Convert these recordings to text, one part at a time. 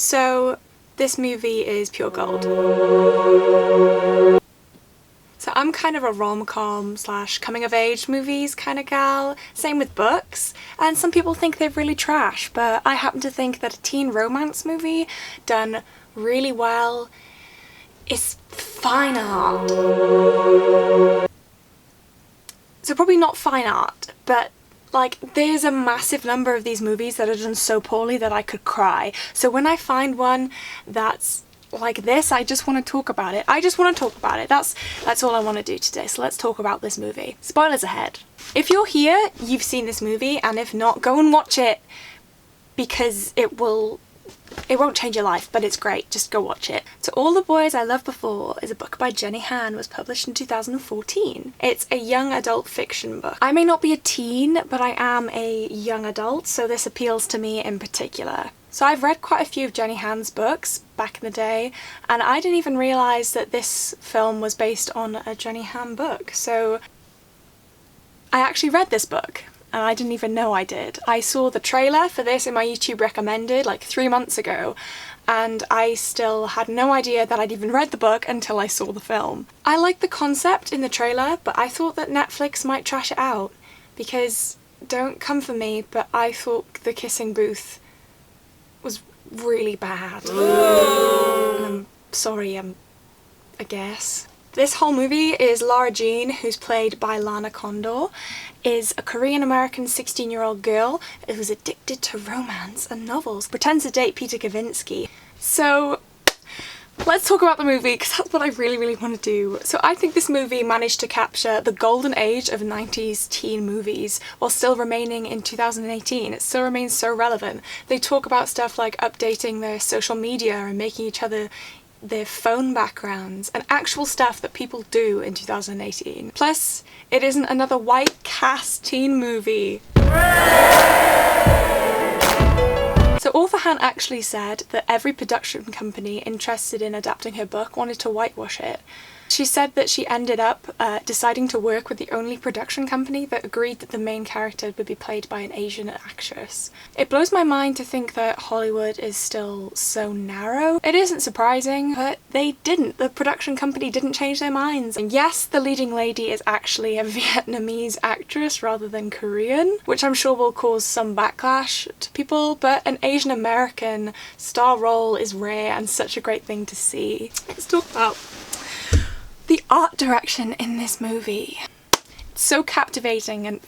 So this movie is pure gold. So I'm kind of a rom-com / coming of age movies kind of gal, same with books, and some people think they're really trash, but I happen to think that a teen romance movie done really well is fine art. So probably not fine art, but like there's a massive number of these movies that are done so poorly that I could cry. So when I find one that's like this, I just want to talk about it. That's all I want to do today. So let's talk about this movie. Spoilers ahead. If you're here, you've seen this movie, and if not, go and watch it because it won't change your life, but it's great. Just go watch it. So All the Boys I Loved Before is a book by Jenny Han, was published in 2014. It's a young adult fiction book. I may not be a teen, but I am a young adult, so this appeals to me in particular. So I've read quite a few of Jenny Han's books back in the day, and I didn't even realise that this film was based on a Jenny Han book. So I actually read this book, and I didn't even know I did. I saw the trailer for this in my YouTube recommended like 3 months ago, and I still had no idea that I'd even read the book until I saw the film. I liked the concept in the trailer, but I thought that Netflix might trash it out, because don't come for me, but I thought the kissing booth was really bad. I'm sorry, I guess. This whole movie is Lara Jean, who's played by Lana Condor, is a Korean-American 16-year-old girl who's addicted to romance and novels, pretends to date Peter Kavinsky. So let's talk about the movie, because that's what I really want to do. So I think this movie managed to capture the golden age of 90s teen movies while still remaining in 2018. It still remains so relevant. They talk about stuff like updating their social media and making each other their phone backgrounds and actual stuff that people do in 2018. Plus, it isn't another white cast teen movie. So author Han actually said that every production company interested in adapting her book wanted to whitewash it. She said that she ended up deciding to work with the only production company that agreed that the main character would be played by an Asian actress. It blows my mind to think that Hollywood is still so narrow. It isn't surprising, but they didn't. The production company didn't change their minds. And yes, the leading lady is actually a Vietnamese actress rather than Korean, which I'm sure will cause some backlash to people, but an Asian American star role is rare and such a great thing to see. Let's talk about the art direction in this movie. It's so captivating and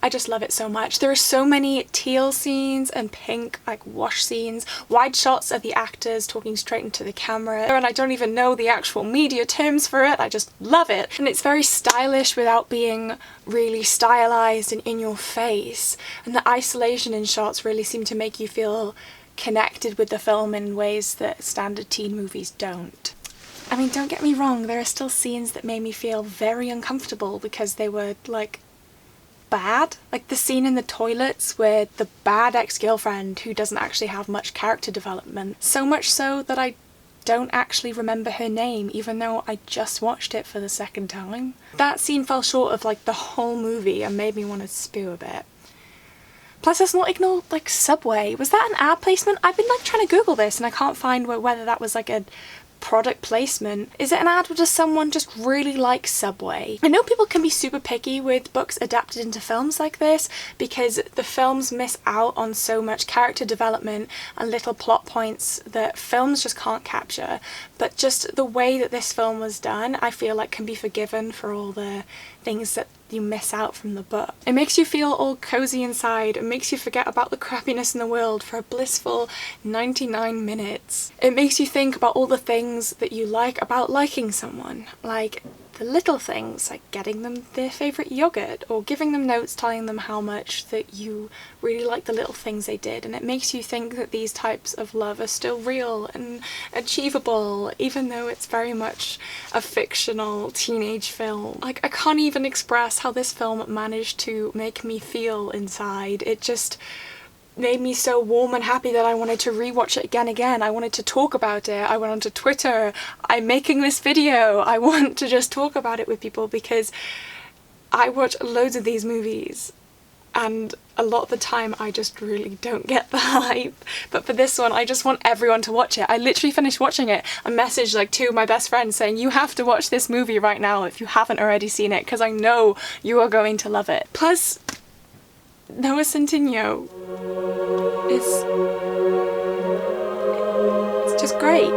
I just love it so much. There are so many teal scenes and pink like wash scenes, wide shots of the actors talking straight into the camera, and I don't even know the actual media terms for it. I just love it. And it's very stylish without being really stylized and in your face. And the isolation in shots really seem to make you feel connected with the film in ways that standard teen movies don't. I mean, don't get me wrong, there are still scenes that made me feel very uncomfortable because they were, like, bad. Like the scene in the toilets where the bad ex-girlfriend, who doesn't actually have much character development, so much so that I don't actually remember her name, even though I just watched it for the second time. That scene fell short of, like, the whole movie and made me want to spew a bit. Plus, let's not ignore, like, Subway. Was that an ad placement? I've been, like, trying to Google this and I can't find whether that was, like, a product placement. Is it an ad or does someone just really like Subway? I know people can be super picky with books adapted into films like this because the films miss out on so much character development and little plot points that films just can't capture, but just the way that this film was done I feel like can be forgiven for all the things that you miss out from the book. It makes you feel all cozy inside. It makes you forget about the crappiness in the world for a blissful 99 minutes. It makes you think about all the things that you like about liking someone, like the little things, like getting them their favourite yogurt or giving them notes telling them how much that you really like the little things they did, and it makes you think that these types of love are still real and achievable even though it's very much a fictional teenage film. Like, I can't even express how this film managed to make me feel inside. It just made me so warm and happy that I wanted to rewatch it again. I wanted to talk about it. I went onto Twitter. I'm making this video. I want to just talk about it with people because I watch loads of these movies and a lot of the time I just really don't get the hype. But for this one, I just want everyone to watch it. I literally finished watching it and messaged like 2 of my best friends saying, you have to watch this movie right now if you haven't already seen it, because I know you are going to love it. Plus, Noah Centineo is... it's just great.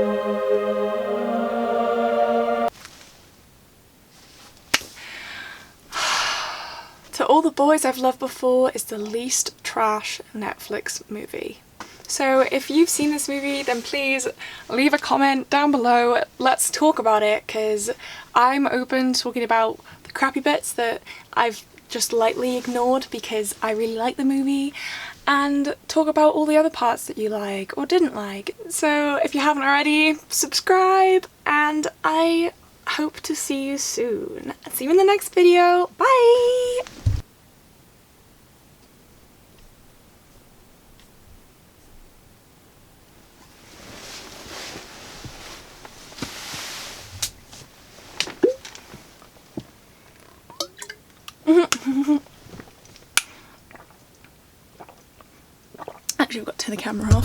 To All the Boys I've Loved Before is the least trash Netflix movie. So if you've seen this movie, then please leave a comment down below. Let's talk about it, because I'm open to talking about the crappy bits that I've just lightly ignored because I really like the movie, and talk about all the other parts that you like or didn't like. So if you haven't already, subscribe, and I hope to see you soon. See you in the next video. Bye! Actually, I've got to turn the camera off.